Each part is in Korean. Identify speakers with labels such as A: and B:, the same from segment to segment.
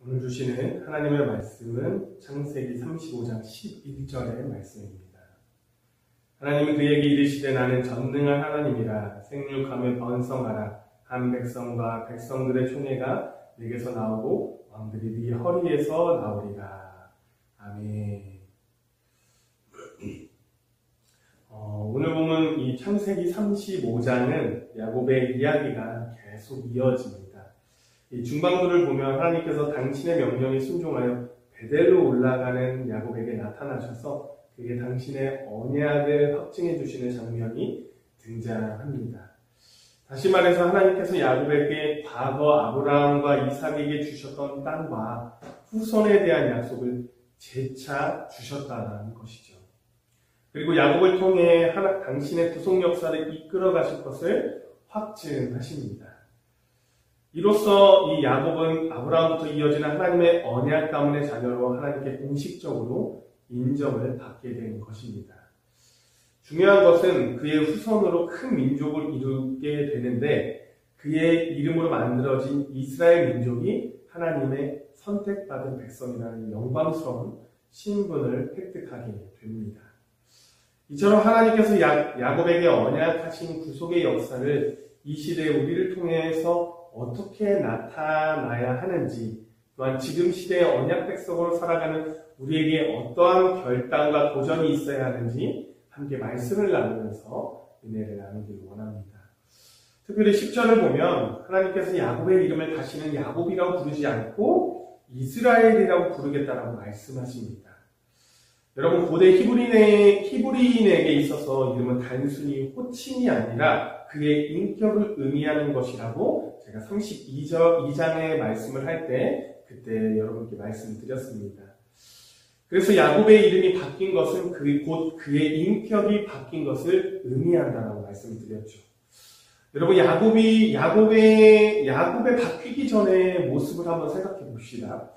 A: 오늘 주시는 하나님의 말씀은 창세기 35장 11절의 말씀입니다. 하나님은 그에게 이르시되 나는 전능한 하나님이라 생육하며 번성하라. 한 백성과 백성들의 총회가 네게서 나오고 왕들이 네 허리에서 나오리라. 아멘. 오늘 보면 이 창세기 35장은 야곱의 이야기가 계속 이어집니다. 이 중반부를 보면 하나님께서 당신의 명령에 순종하여 베델로 올라가는 야곱에게 나타나셔서 그게 당신의 언약을 확증해 주시는 장면이 등장합니다. 다시 말해서 하나님께서 야곱에게 과거 아브라함과 이삭에게 주셨던 땅과 후손에 대한 약속을 재차 주셨다는 것이죠. 그리고 야곱을 통해 당신의 구속 역사를 이끌어 가실 것을 확증하십니다. 이로써 이 야곱은 아브라함부터 이어지는 하나님의 언약 가문의 자녀로 하나님께 공식적으로 인정을 받게 된 것입니다. 중요한 것은 그의 후손으로 큰 민족을 이루게 되는데 그의 이름으로 만들어진 이스라엘 민족이 하나님의 선택받은 백성이라는 영광스러운 신분을 획득하게 됩니다. 이처럼 하나님께서 야곱에게 언약하신 구속의 역사를 이 시대에 우리를 통해서 어떻게 나타나야 하는지, 또한 지금 시대의 언약 백성으로 살아가는 우리에게 어떠한 결단과 도전이 있어야 하는지 함께 말씀을 나누면서 은혜를 나누기를 원합니다. 특별히 10절을 보면 하나님께서 야곱의 이름을 다시는 야곱이라고 부르지 않고 이스라엘이라고 부르겠다라고 말씀하십니다. 여러분, 고대 히브리인에게 있어서 이름은 단순히 호칭이 아니라 그의 인격을 의미하는 것이라고 제가 32장의 말씀을 할 때 그때 여러분께 말씀드렸습니다. 그래서 야곱의 이름이 바뀐 것은 곧 그의 인격이 바뀐 것을 의미한다라고 말씀드렸죠. 여러분, 야곱의 바뀌기 전의 모습을 한번 생각해 봅시다.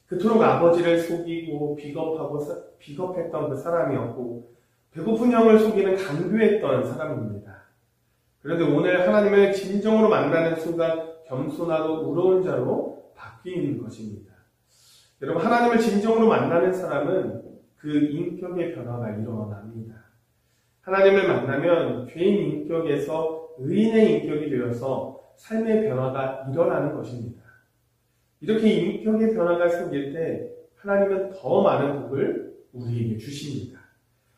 A: 그토록 아버지를 속이고 비겁했던 그 사람이었고 배고픈 형을 속이는 간교했던 사람입니다. 그런데 오늘 하나님을 진정으로 만나는 순간 겸손하고 의로운 자로 바뀌는 것입니다. 여러분, 하나님을 진정으로 만나는 사람은 그 인격의 변화가 일어납니다. 하나님을 만나면 죄인 인격에서 의인의 인격이 되어서 삶의 변화가 일어나는 것입니다. 이렇게 인격의 변화가 생길 때 하나님은 더 많은 복을 우리에게 주십니다.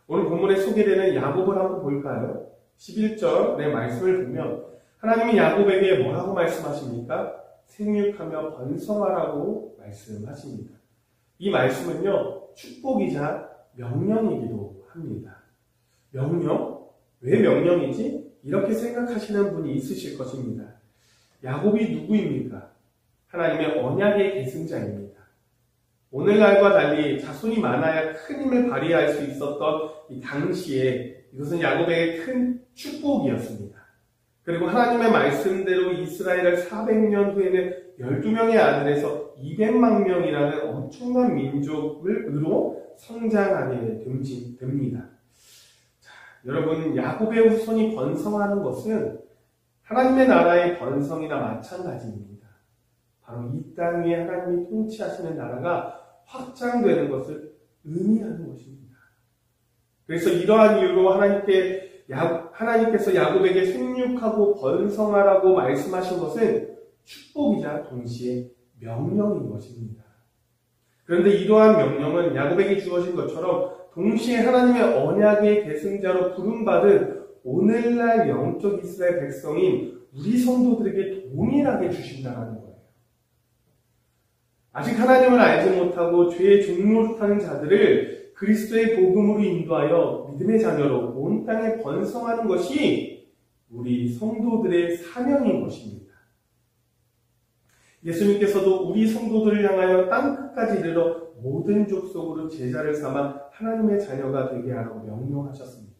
A: 오늘 본문에 소개되는 야곱을 한번 볼까요? 11절의 말씀을 보면 하나님이 야곱에게 뭐라고 말씀하십니까? 생육하며 번성하라고 말씀하십니다. 이 말씀은요, 축복이자 명령이기도 합니다. 명령? 왜 명령이지? 이렇게 생각하시는 분이 있으실 것입니다. 야곱이 누구입니까? 하나님의 언약의 계승자입니다. 오늘날과 달리 자손이 많아야 큰 힘을 발휘할 수 있었던 이 당시에 이것은 야곱에게 큰 축복이었습니다. 그리고 하나님의 말씀대로 이스라엘을 400년 후에는 12명의 아들에서 200만 명이라는 엄청난 민족으로 성장하게 됩니다. 자, 여러분, 야곱의 후손이 번성하는 것은 하나님의 나라의 번성이나 마찬가지입니다. 바로 이 땅 위에 하나님이 통치하시는 나라가 확장되는 것을 의미하는 것입니다. 그래서 이러한 이유로 하나님께서 야곱에게 생육하고 번성하라고 말씀하신 것은 축복이자 동시에 명령인 것입니다. 그런데 이러한 명령은 야곱에게 주어진 것처럼 동시에 하나님의 언약의 계승자로 부름받은 오늘날 영적 이스라엘 백성인 우리 성도들에게 동일하게 주신다는 거예요. 아직 하나님을 알지 못하고 죄의 종노릇하는 자들을 그리스도의 복음으로 인도하여 믿음의 자녀로 온 땅에 번성하는 것이 우리 성도들의 사명인 것입니다. 예수님께서도 우리 성도들을 향하여 땅끝까지 이르러 모든 족속으로 제자를 삼아 하나님의 자녀가 되게 하라고 명령하셨습니다.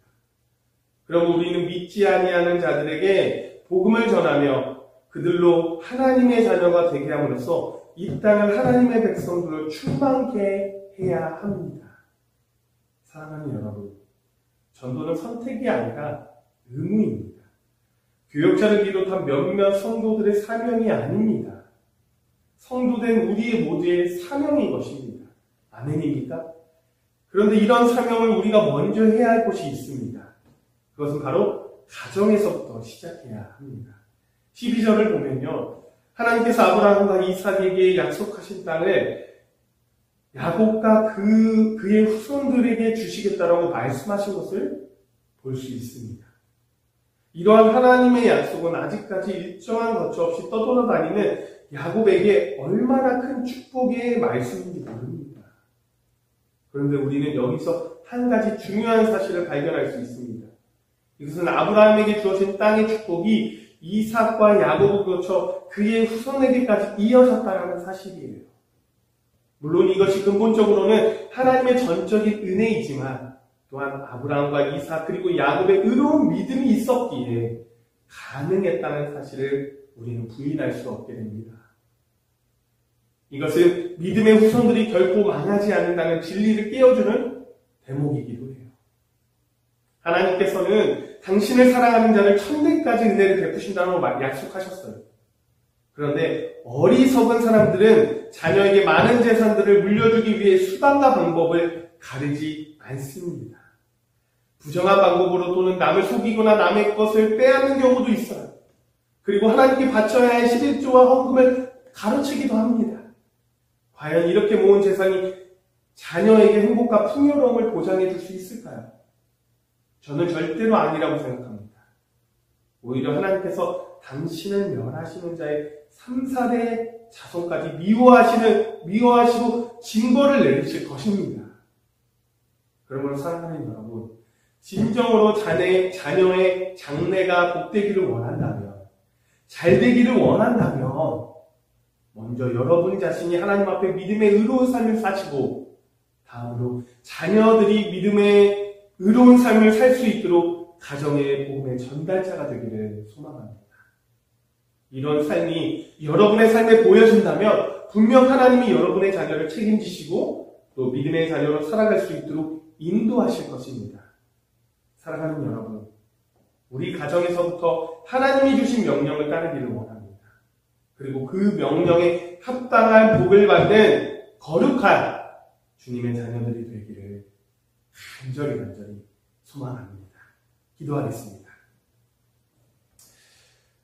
A: 그럼 우리는 믿지 아니하는 자들에게 복음을 전하며 그들로 하나님의 자녀가 되게 함으로써 이 땅을 하나님의 백성들로 충만케 해야 합니다. 사랑하는 여러분, 전도는 선택이 아니라 의무입니다. 교역자를 비롯한 몇몇 성도들의 사명이 아닙니다. 성도된 우리 모두의 사명인 것입니다. 아멘입니까? 그런데 이런 사명을 우리가 먼저 해야 할 것이 있습니다. 그것은 바로 가정에서부터 시작해야 합니다. 12절을 보면요, 하나님께서 아브라함과 이삭에게 약속하신 땅을 야곱과 그의 후손들에게 주시겠다라고 말씀하신 것을 볼 수 있습니다. 이러한 하나님의 약속은 아직까지 일정한 거처 없이 떠돌아다니는 야곱에게 얼마나 큰 축복의 말씀인지 모릅니다. 그런데 우리는 여기서 한 가지 중요한 사실을 발견할 수 있습니다. 이것은 아브라함에게 주어진 땅의 축복이 이삭과 야곱을 거쳐 그의 후손에게까지 이어졌다는 사실이에요. 물론 이것이 근본적으로는 하나님의 전적인 은혜이지만 또한 아브라함과 이삭 그리고 야곱의 의로운 믿음이 있었기에 가능했다는 사실을 우리는 부인할 수 없게 됩니다. 이것은 믿음의 후손들이 결코 망하지 않는다는 진리를 깨워주는 대목이기도 해요. 하나님께서는 당신을 사랑하는 자를 천대까지 은혜를 베푸신다고 약속하셨어요. 그런데 어리석은 사람들은 자녀에게 많은 재산들을 물려주기 위해 수단과 방법을 가리지 않습니다. 부정한 방법으로 또는 남을 속이거나 남의 것을 빼앗는 경우도 있어요. 그리고 하나님께 바쳐야 할 11조와 헌금을 가로채기도 합니다. 과연 이렇게 모은 재산이 자녀에게 행복과 풍요로움을 보장해 줄 수 있을까요? 저는 절대로 아니라고 생각합니다. 오히려 하나님께서 당신을 멸하시는 자의 3, 4대 자손까지 미워하시고 징벌을 내리실 것입니다. 그러므로 사랑하는 여러분, 진정으로 자녀의 장래가 복되기를 원한다면, 잘 되기를 원한다면 먼저 여러분 자신이 하나님 앞에 믿음의 의로운 삶을 사시고 다음으로 자녀들이 믿음의 의로운 삶을 살 수 있도록 가정의 복음의 전달자가 되기를 소망합니다. 이런 삶이 여러분의 삶에 보여진다면 분명 하나님이 여러분의 자녀를 책임지시고 또 믿음의 자녀로 살아갈 수 있도록 인도하실 것입니다. 사랑하는 여러분, 우리 가정에서부터 하나님이 주신 명령을 따르기를 원합니다. 그리고 그 명령에 합당한 복을 받는 거룩한 주님의 자녀들이 되기를 간절히 소망합니다. 기도하겠습니다.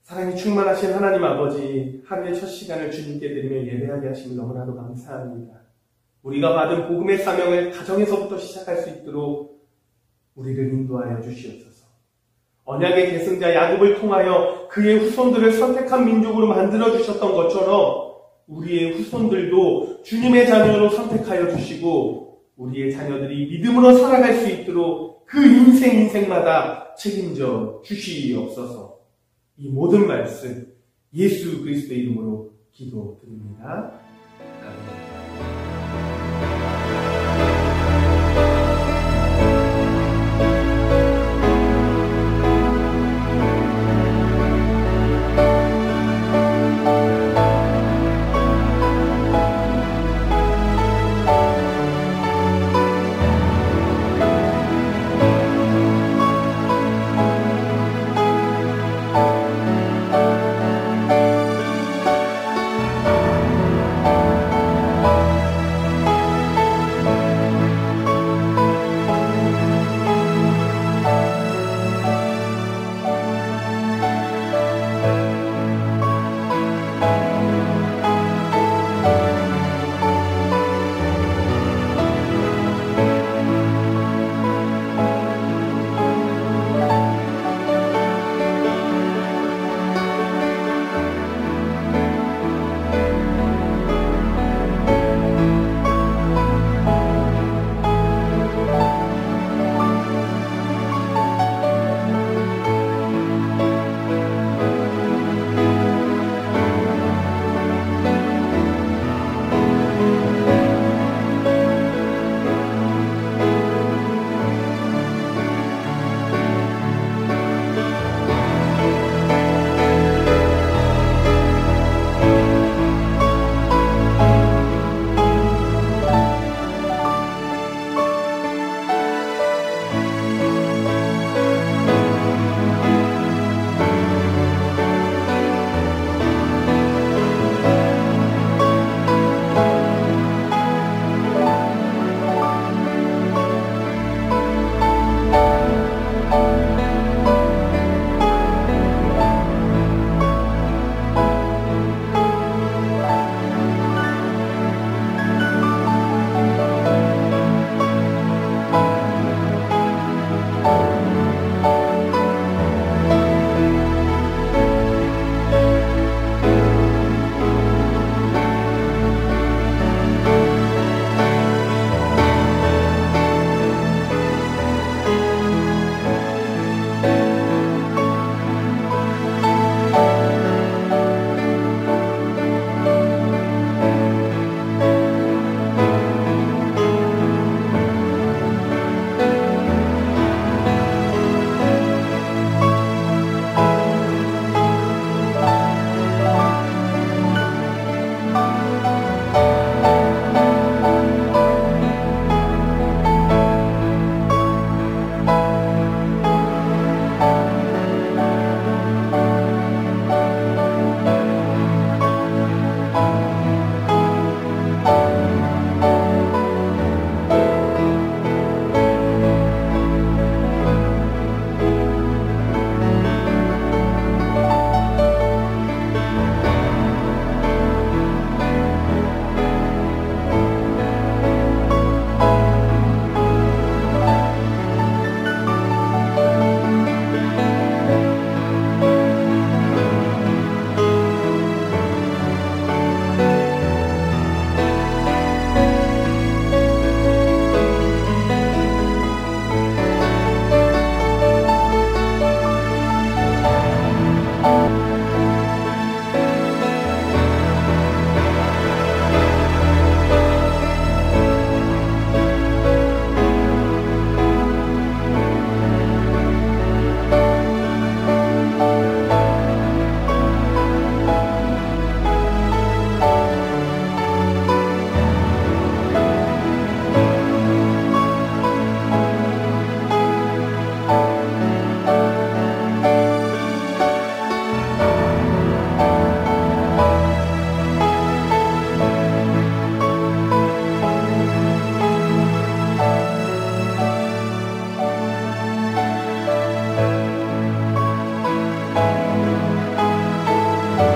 A: 사랑이 충만하신 하나님 아버지, 하루의 첫 시간을 주님께 드리며 예배하게 하시니 너무나도 감사합니다. 우리가 받은 복음의 사명을 가정에서부터 시작할 수 있도록 우리를 인도하여 주시옵소서. 언약의 계승자 야곱을 통하여 그의 후손들을 선택한 민족으로 만들어주셨던 것처럼 우리의 후손들도 주님의 자녀로 선택하여 주시고 우리의 자녀들이 믿음으로 살아갈 수 있도록 그 인생마다 책임져 주시옵소서. 이 모든 말씀 예수 그리스도의 이름으로 기도드립니다. 아멘.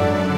A: 아멘.